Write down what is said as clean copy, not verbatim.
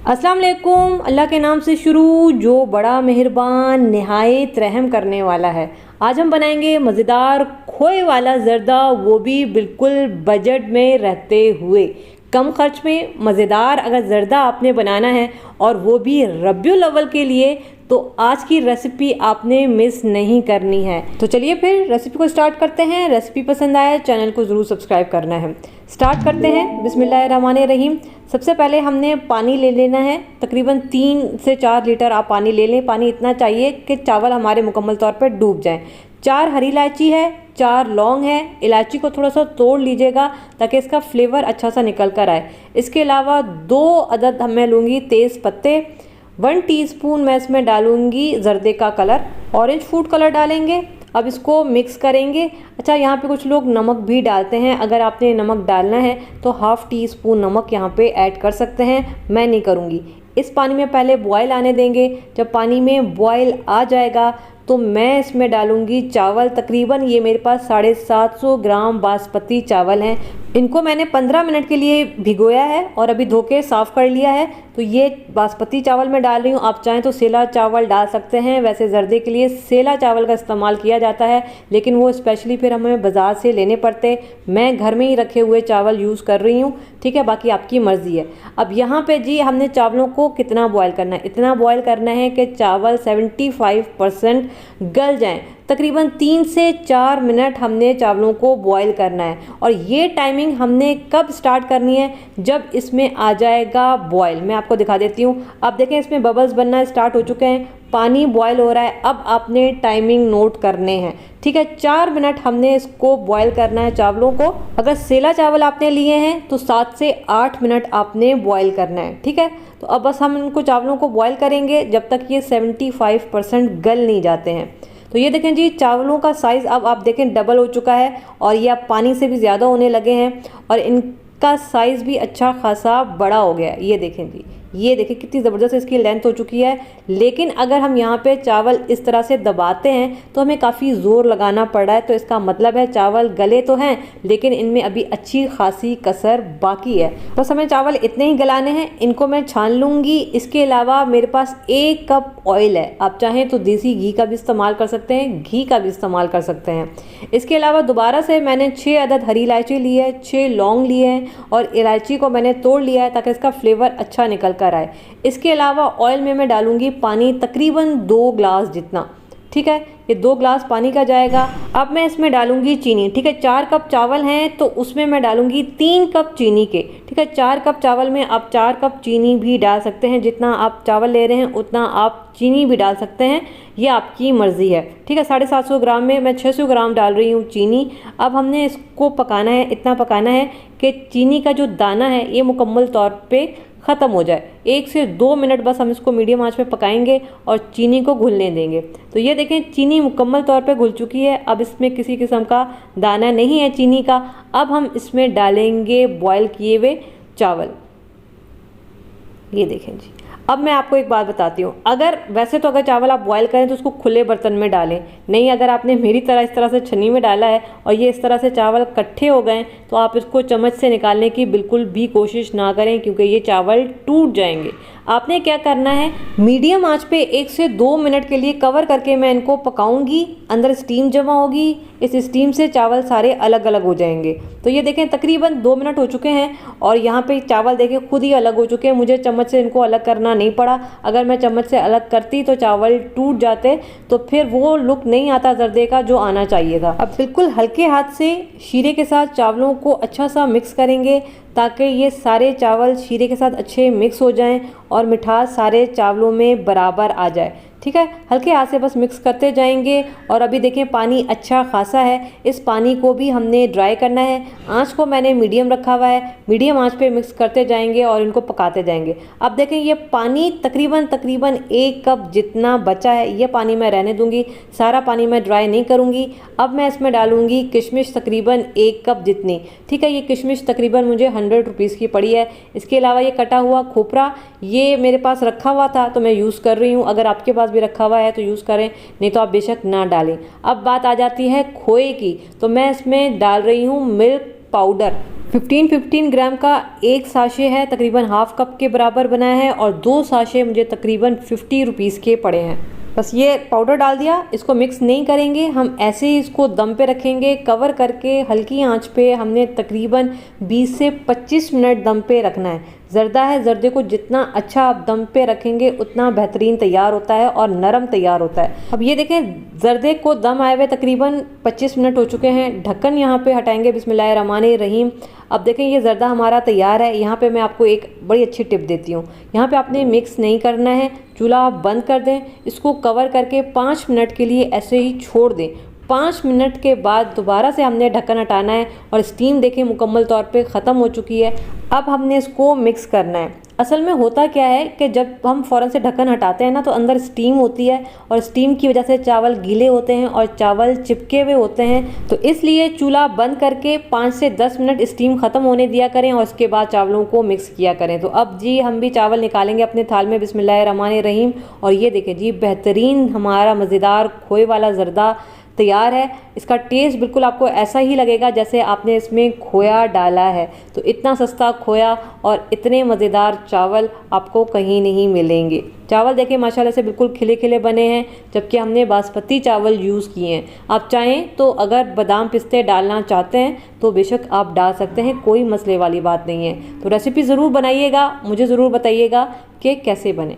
अस्सलाम वालेकुम। अल्लाह के नाम से शुरू जो बड़ा मेहरबान निहायत रहम करने वाला है। आज हम बनाएंगे मज़ेदार खोए वाला ज़र्दा, वो भी बिल्कुल बजट में रहते हुए, कम खर्च में मज़ेदार अगर ज़र्दा आपने बनाना है और वो भी रबीउल अव्वल के लिए, तो आज की रेसिपी आपने मिस नहीं करनी है। तो चलिए फिर रेसिपी को स्टार्ट करते हैं। रेसिपी पसंद आए चैनल को ज़रूर सब्सक्राइब करना है। स्टार्ट करते हैं। बिस्मिल्लाहिर्रहमानिर्रहीम। सबसे पहले हमने पानी ले लेना है, तकरीबन 3 से 4 लीटर आप पानी ले लें। पानी इतना चाहिए कि चावल हमारे मुकम्मल तौर पर डूब जाएं। 4 हरी इलायची है, 4 लौंग है। इलायची को थोड़ा सा तोड़ लीजिएगा ताकि इसका फ्लेवर अच्छा सा निकल कर आए। इसके अलावा 2 अदद मैं लूँगी तेज़ पत्ते। 1 टीस्पून मैं इसमें डालूंगी जर्दे का कलर, ऑरेंज फूड कलर डालेंगे। अब इसको मिक्स करेंगे। अच्छा, यहाँ पे कुछ लोग नमक भी डालते हैं। अगर आपने नमक डालना है तो ½ टीस्पून नमक यहाँ पे ऐड कर सकते हैं, मैं नहीं करूँगी। इस पानी में पहले बॉयल आने देंगे। जब पानी में बॉयल आ जाएगा तो मैं इसमें डालूंगी चावल। तकरीबन ये मेरे पास 750 ग्राम बासमती चावल हैं। इनको मैंने 15 मिनट के लिए भिगोया है और अभी धो के साफ़ कर लिया है। तो ये बासमती चावल मैं डाल रही हूँ। आप चाहें तो सेला चावल डाल सकते हैं। वैसे ज़र्दे के लिए सेला चावल का इस्तेमाल किया जाता है, लेकिन वो स्पेशली फिर हमें बाज़ार से लेने पड़ते। मैं घर में ही रखे हुए चावल यूज़ कर रही हूँ, ठीक है। बाकी आपकी मर्ज़ी है। अब यहाँ पे जी हमने चावलों को कितना बॉयल करना है, इतना बॉयल करना है कि चावल 75% गल जाएं। तकरीबन 3 से 4 मिनट हमने चावलों को बॉयल करना है। और ये टाइमिंग हमने कब स्टार्ट करनी है, जब इसमें आ जाएगा बॉयल। मैं आपको दिखा देती हूँ। अब देखें इसमें बबल्स बनना स्टार्ट हो चुके हैं, पानी बॉयल हो रहा है। अब आपने टाइमिंग नोट करने हैं, ठीक है। 4 मिनट हमने इसको बॉयल करना है चावलों को। अगर सेला चावल आपने लिए हैं तो 7 से 8 मिनट आपने बॉयल करना है, ठीक है। तो अब बस हम इनको चावलों को बॉयल करेंगे जब तक ये 75% गल नहीं जाते हैं। तो ये देखें जी, चावलों का साइज़ अब आप देखें डबल हो चुका है और ये अब पानी से भी ज़्यादा होने लगे हैं और इनका साइज़ भी अच्छा खासा बड़ा हो गया है। ये देखें जी, ये देखिए कितनी ज़बरदस्त इसकी लेंथ हो चुकी है। लेकिन अगर हम यहाँ पे चावल इस तरह से दबाते हैं तो हमें काफ़ी ज़ोर लगाना पड़ रहा है। तो इसका मतलब है चावल गले तो हैं, लेकिन इनमें अभी अच्छी खासी कसर बाकी है। बस हमें चावल इतने ही गलाने हैं। इनको मैं छान लूँगी। इसके अलावा मेरे पास 1 कप ऑयल है। आप चाहें तो देसी घी का भी इस्तेमाल कर सकते हैं, घी का भी इस्तेमाल कर सकते हैं। इसके अलावा दोबारा से मैंने 6 अदद हरी इलायची ली है, 6 लौंग लिए हैं और इलायची को मैंने तोड़ लिया है ताकि इसका फ्लेवर अच्छा निकल कर आए। इसके अलावा ऑयल में मैं डालूंगी पानी, तकरीबन 2 ग्लास जितना, ठीक है। ये 2 ग्लास पानी का जाएगा। अब मैं इसमें डालूंगी चीनी, ठीक है। 4 कप चावल हैं तो उसमें मैं डालूंगी 3 कप चीनी के, ठीक है। 4 कप चावल में आप 4 कप चीनी भी डाल सकते हैं। जितना आप चावल ले रहे हैं उतना आप चीनी भी डाल सकते हैं, ये आपकी मर्ज़ी है, ठीक है। 750 ग्राम में मैं 600 ग्राम डाल रही हूँ चीनी। अब हमने इसको पकाना है, इतना पकाना है कि चीनी का जो दाना है ये मुकम्मल तौर पे ख़त्म हो जाए। 1 से 2 मिनट बस हम इसको मीडियम आंच पे पकाएंगे और चीनी को घुलने देंगे। तो ये देखें चीनी मुकम्मल तौर पे घुल चुकी है। अब इसमें किसी किस्म का दाना नहीं है चीनी का। अब हम इसमें डालेंगे बॉयल किए हुए चावल। ये देखें जी। अब मैं आपको एक बात बताती हूँ। अगर वैसे तो अगर चावल आप बॉयल करें तो उसको खुले बर्तन में डालें, नहीं अगर आपने मेरी तरह इस तरह से छन्नी में डाला है और ये इस तरह से चावल इकट्ठे हो गए तो आप इसको चम्मच से निकालने की बिल्कुल भी कोशिश ना करें, क्योंकि ये चावल टूट जाएंगे। आपने क्या करना है, मीडियम आंच पे 1 से 2 मिनट के लिए कवर करके मैं इनको पकाऊंगी। अंदर स्टीम जमा होगी, इस स्टीम से चावल सारे अलग अलग हो जाएंगे। तो ये देखें तकरीबन 2 मिनट हो चुके हैं और यहाँ पे चावल देखें खुद ही अलग हो चुके हैं। मुझे चम्मच से इनको अलग करना नहीं पड़ा। अगर मैं चम्मच से अलग करती तो चावल टूट जाते, तो फिर वो लुक नहीं आता ज़र्दे का जो आना चाहिए था। अब बिल्कुल हल्के हाथ से शीरे के साथ चावलों को अच्छा सा मिक्स करेंगे ताकि ये सारे चावल शीरे के साथ अच्छे मिक्स हो जाएं और मिठास सारे चावलों में बराबर आ जाए, ठीक है। हल्के हाथ से बस मिक्स करते जाएंगे। और अभी देखें पानी अच्छा खासा है, इस पानी को भी हमने ड्राई करना है। आंच को मैंने मीडियम रखा हुआ है, मीडियम आंच पे मिक्स करते जाएंगे और इनको पकाते जाएंगे। अब देखें ये पानी तकरीबन 1 कप जितना बचा है, ये पानी मैं रहने दूंगी, सारा पानी मैं ड्राई नहीं करूँगी। अब मैं इसमें डालूँगी किशमिश तकरीबन 1 कप जितनी, ठीक है। ये किशमिश तकरीबन मुझे 100 रुपीज़ की पड़ी है। इसके अलावा ये कटा हुआ खोपरा, ये मेरे पास रखा हुआ था तो मैं यूज़ कर रही हूँ। अगर आपके पास भी रखा हुआ है तो यूज़ करें, नहीं तो आप बेशक ना डालें। अब बात आ जाती है खोए की, तो मैं इसमें डाल रही हूँ मिल्क पाउडर, 15-15 ग्राम का एक साशे है, तकरीबन हाफ कप के बराबर बना है और 2 साशे मुझे तकरीबन 50 रुपीज़ के पड़े हैं। बस ये पाउडर डाल दिया, इसको मिक्स नहीं करेंगे, हम ऐसे ही इसको दम पे रखेंगे कवर करके। हल्की आंच पे हमने तकरीबन 20 से 25 मिनट दम पे रखना है। ज़र्दा है, ज़र्दे को जितना अच्छा आप दम पे रखेंगे उतना बेहतरीन तैयार होता है और नरम तैयार होता है। अब ये देखें, ज़र्दे को दम आए हुए तकरीबन 25 मिनट हो चुके हैं। ढक्कन यहाँ पे हटाएंगे, बिस्मिल्लाहिर्रहमानिर्रहीम। अब देखें ये ज़र्दा हमारा तैयार है। यहाँ पे मैं आपको एक बड़ी अच्छी टिप देती हूँ। यहाँ पे आपने मिक्स नहीं करना है, चूल्हा आप बंद कर दें, इसको कवर करके 5 मिनट के लिए ऐसे ही छोड़ दें। 5 मिनट के बाद दोबारा से हमने ढक्कन हटाना है और स्टीम देखें मुकम्मल तौर पे ख़त्म हो चुकी है। अब हमने इसको मिक्स करना है। असल में होता क्या है कि जब हम फ़ौरन से ढक्कन हटाते हैं ना तो अंदर स्टीम होती है और स्टीम की वजह से चावल गीले होते हैं और चावल चिपके हुए होते हैं। तो इसलिए चूल्हा बंद करके 5 से 10 मिनट स्टीम ख़त्म होने दिया करें और उसके बाद चावलों को मिक्स किया करें। तो अब जी हम भी चावल निकालेंगे अपने थाल में, बिस्मिल्लाहिर्रहमानिर्रहीम। और ये देखें जी, बेहतरीन हमारा मज़ेदार खोए वाला ज़र्दा तैयार है। इसका टेस्ट बिल्कुल आपको ऐसा ही लगेगा जैसे आपने इसमें खोया डाला है। तो इतना सस्ता खोया और इतने मज़ेदार चावल आपको कहीं नहीं मिलेंगे। चावल देखें माशाल्लाह से बिल्कुल खिले खिले बने हैं, जबकि हमने बासमती चावल यूज़ किए हैं। आप चाहें तो अगर बादाम पिस्ते डालना चाहते हैं तो बेशक आप डाल सकते हैं, कोई मसले वाली बात नहीं है। तो रेसिपी ज़रूर बनाइएगा, मुझे ज़रूर बताइएगा कि कैसे बने।